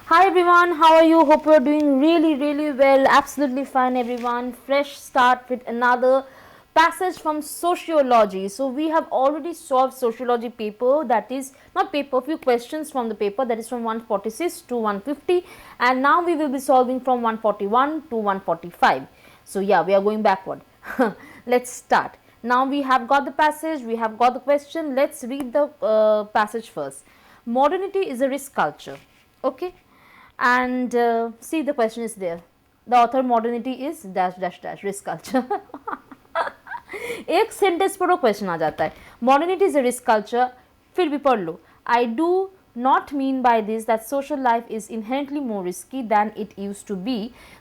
Hi everyone, how are you? Hope you're doing really well. Absolutely fine, everyone. Fresh start with another passage from sociology. So, we have already solved sociology paper, that is not paper, few questions from the paper, that is from 146 to 150, and now we will be solving from 141 to 145. So, yeah, we are going backward. Let's start. Now, we have got the passage, we have got the question. Let's read the passage first. Modernity is a risk culture. Okay, and see, the question is there. The author modernity is dash dash dash risk culture. एक sentence पर वो question आ जाता है, modernity is a risk culture, फिर भी पढ़ लो. I do not mean by this that social life is inherently more risky than it used to be.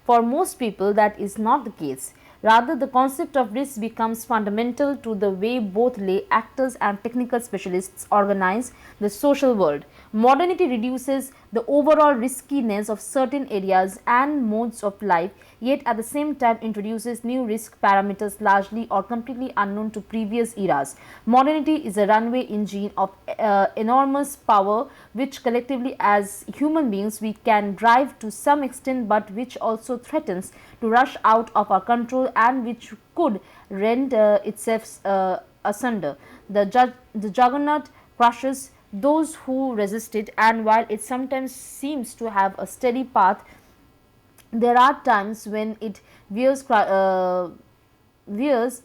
For most people that is not the case. Rather, the concept of risk becomes fundamental to the way both lay actors and technical specialists organize the social world. Modernity reduces the overall riskiness of certain areas and modes of life, yet at the same time introduces new risk parameters largely or completely unknown to previous eras. Modernity is a runway engine of enormous power which collectively as human beings we can drive to some extent, but which also threatens to rush out of our control and which could rend itself asunder. The juggernaut crushes those who resist it, and while it sometimes seems to have a steady path, there are times when it veers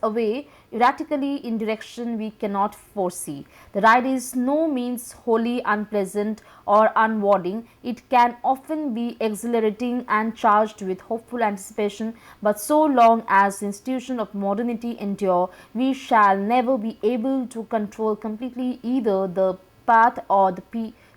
away erratically in direction we cannot foresee. The ride is no means wholly unpleasant or unrewarding. It can often be exhilarating and charged with hopeful anticipation, but so long as the institution of modernity endure, we shall never be able to control completely either the path or the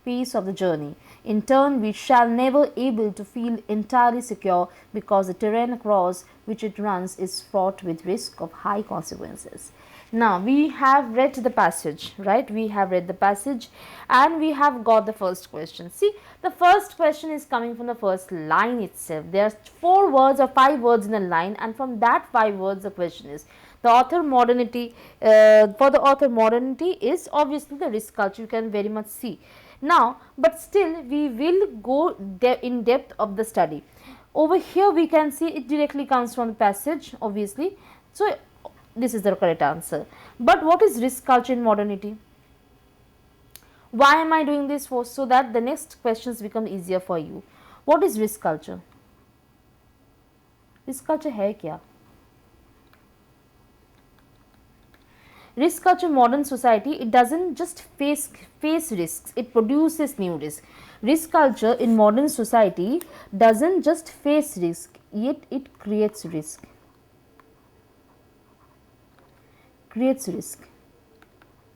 pace of the journey. In turn, we shall never able to feel entirely secure because the terrain across which it runs is fraught with risk of high consequences. Now, we have read the passage, right? We have read the passage and we have got the first question. See, the first question is coming from the first line itself. There are 4 words or 5 words in a line, and from that 5 words the question is. The author modernity, for the author modernity is obviously the risk culture, you can very much see. Now, but still we will go in depth of the study. Over here we can see it directly comes from the passage obviously. So, this is the correct answer. But what is risk culture in modernity? Why am I doing this for? So that the next questions become easier for you. What is risk culture? Risk culture है क्या? Risk culture modern society, it doesn't just face risks, it produces new risks. Risk culture in modern society doesn't just face risk, yet it creates risk.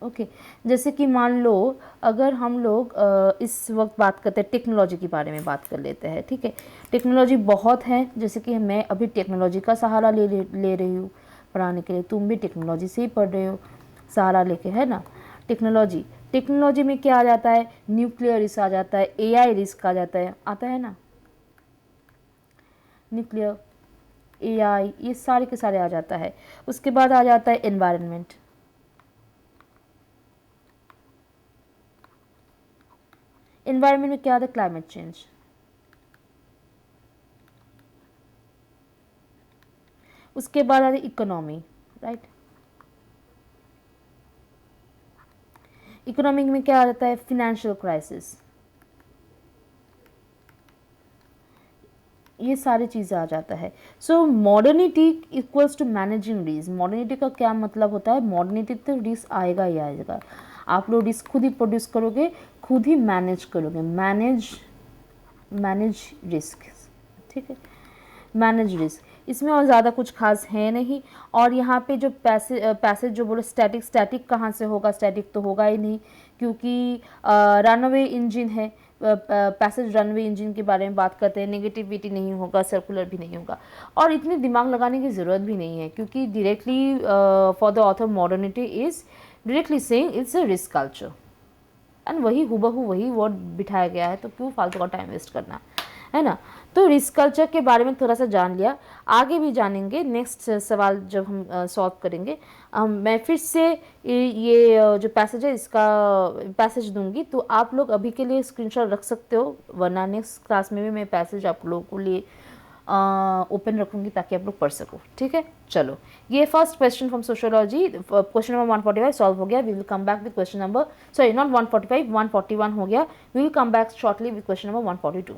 Okay जैसे कि मान लो अगर हम लोग इस वक्त बात करते हैं टेक्नोलॉजी के बारे में बात कर लेते हैं, ठीक है. टेक्नोलॉजी बहुत है, जैसे कि मैं अभी टेक्नोलॉजी का सहारा ले रही हूँ पढ़ाने के लिए, तुम भी टेक्नोलॉजी से ही पढ़ रहे हो सहारा लेके, है ना. टेक्नोलॉजी में क्या आ जाता है, न्यूक्लियर रिस्क आ जाता है, एआई रिस्क आ जाता है, आता है ना. न्यूक्लियर, एआई, ये सारे के सारे आ जाता है. उसके बाद आ जाता है एनवायरनमेंट. एनवायरनमेंट में क्या आता है, क्लाइमेट चेंज. उसके बाद आ रही इकोनॉमी, राइट. इकोनॉमिक में क्या आ जाता है, फिनेंशियल क्राइसिस. ये सारी चीज़ें आ जाता है. So modernity equals to managing risk. Modernity का क्या मतलब होता है, मॉडर्निटी तो रिस्क आएगा ही आएगा. आप लोग रिस्क खुद ही प्रोड्यूस करोगे, खुद ही मैनेज करोगे. मैनेज रिस्क, ठीक है. मैनेज रिस्क, इसमें और ज़्यादा कुछ खास है नहीं. और यहाँ पे जो पैसेज जो बोलो स्टैटिक कहाँ से होगा, स्टैटिक तो होगा ही नहीं, क्योंकि रनवे इंजन है. पैसेज रनवे इंजन के बारे में बात करते हैं, नेगेटिविटी नहीं होगा, सर्कुलर भी नहीं होगा, और इतनी दिमाग लगाने की ज़रूरत भी नहीं है, क्योंकि directly for the author modernity is directly saying it's a risk culture, and वही हुबहू वही वर्ड बिठाया गया है, तो क्यों फालतू का टाइम वेस्ट करना. है ना। तो रिस्क कल्चर के बारे में थोड़ा सा जान लिया, आगे भी जानेंगे नेक्स्ट सवाल जब हम सॉल्व करेंगे। मैं फिर से ये जो पैसेज है इसका पैसेज दूंगी, तो आप लोग अभी के लिए स्क्रीनशॉट रख सकते हो, वरना नेक्स्ट क्लास में भी मैं पैसेज आप लोगों के लिए ओपन रखूंगी ताकि आप लोग पढ़ सको। ठीक है, चलो ये first question from sociology, question number 145 solve हो गया। We will come back with question number, sorry not 145, 141 हो गया। We will come back shortly with question number 142।